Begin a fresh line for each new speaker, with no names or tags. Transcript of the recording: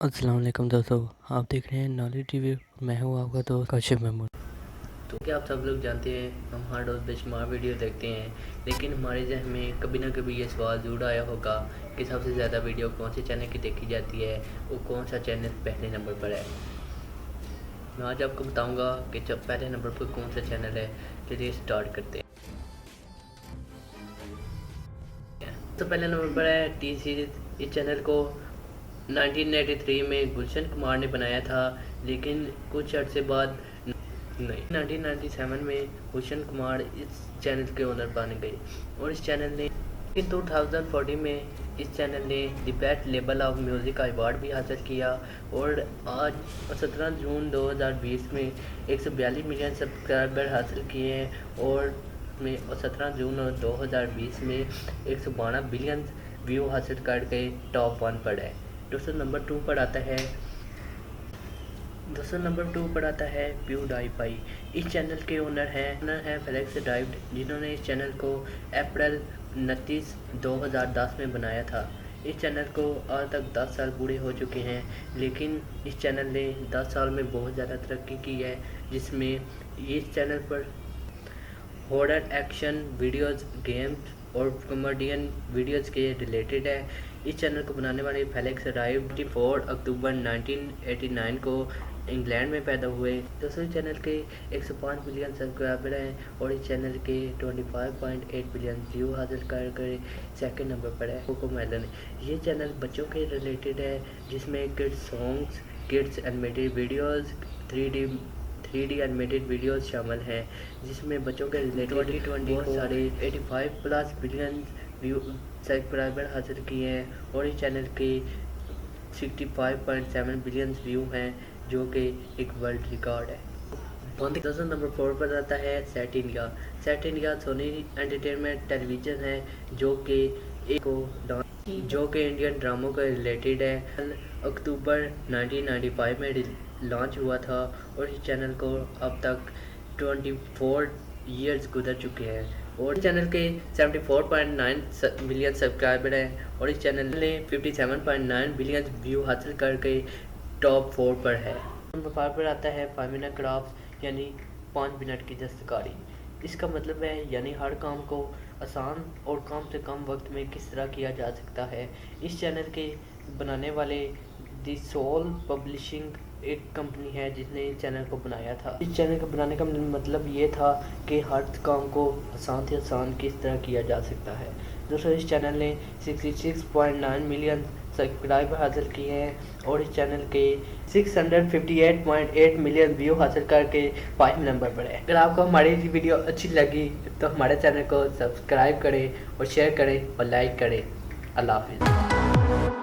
अस्सलाम वालेकुम दोस्तों, आप देख रहे हैं नॉलेज टीवी। मैं हूँ आपका दोस्त कशिफ महमूद।
तो क्या आप सब लोग जानते हैं हम हर रोज़ बेशुमार वीडियो देखते हैं, लेकिन हमारे जहन में कभी ना कभी ये सवाल ज़रूर आया होगा कि सबसे ज़्यादा वीडियो कौन से चैनल की देखी जाती है और कौन सा चैनल पहले नंबर पर है। मैं आज आपको बताऊंगा कि जब पहले नंबर पर कौन सा चैनल है। चलिए स्टार्ट करते हैं। तो पहले नंबर पर है टी सीरीज़। इस चैनल को 1983 में गुलशन कुमार ने बनाया था, लेकिन कुछ अर्से बाद नहीं 1997 में गुलशन कुमार इस चैनल के ओनर बन गए और इस चैनल ने इन 2014 में इस चैनल ने the best label of music का अवार्ड भी हासिल किया और आज 17 जून 2020 में 142 मिलियन सब्सक्राइबर हासिल किए हैं और 17 जून 2020 में 112 बिलियन व्यू हासिल करके टॉप 1 पर है। दोस्तों नंबर 2 पर आता है प्यू डाई पाई। इस चैनल के ओनर हैं फेलिक्स ड्राइव, जिन्होंने इस चैनल को अप्रैल 29 2010 में बनाया था। इस चैनल को आज तक 10 साल पूरे हो चुके हैं, लेकिन इस चैनल ने 10 साल में बहुत ज़्यादा तरक्की की है, जिसमें इस चैनल पर हॉरर एक्शन वीडियोस, गेम्स और कॉमेडियन वीडियोस के रिलेटेड है। इस चैनल को बनाने वाले फेलिक्स ड्राइव 24 अक्टूबर 1989 को इंग्लैंड में पैदा हुए। दोस्तों इस चैनल के 105 मिलियन सब्सक्राइबर हैं और इस चैनल के 25.8 बिलियन व्यू हासिल कर सेकंड नंबर पर है कोको मेलन। ये चैनल बच्चों के रिलेटेड है, जिसमें kids songs, kids animated videos, 3D animated videos शामिल हैं, जिसमें बच्चों के रिलेटेड 2020 बहुत सारे 85+ बिलियन व्यू सब्सक्राइबर हासिल किए हैं और इस चैनल के 65.7 बिलियन व्यू हैं, जो कि एक वर्ल्ड रिकॉर्ड है। दोस्तों नंबर 4 पर आता है set India Sony Entertainment Television है, जो कि इंडियन ड्रामों का रिलेटेड है। अक्टूबर 1995 में लॉन्च हुआ था और इस चैनल को अब तक 24 ईयर्स गुजर चुके हैं और इस चैनल के 74.9 मिलियन सब्सक्राइबर हैं और इस चैनल ने 57.9 बिलियन व्यू हासिल करके टॉप 4 पर है। नंबर 5 पर आता है 5 मिनट क्राफ्ट, यानी 5 मिनट की दस्तकारी। इसका मतलब है यानी हर काम को आसान और कम से कम वक्त में किस तरह किया जा सकता है। इस चैनल के बनाने वाले दी सोल पब्लिशिंग एक कंपनी है जिसने इस चैनल को बनाया था। इस चैनल को बनाने का मतलब ये था कि हर काम को आसान से आसान किस तरह किया जा सकता है। दोस्तों इस चैनल ने 66.9 मिलियन सब्सक्राइबर हासिल किए हैं और इस चैनल के 658.8 मिलियन व्यू हासिल करके 5 नंबर पर है। अगर आपको हमारी वीडियो अच्छी लगी तो हमारे चैनल को सब्सक्राइब करें और शेयर करें और लाइक करें। अल्लाह हाफिज़।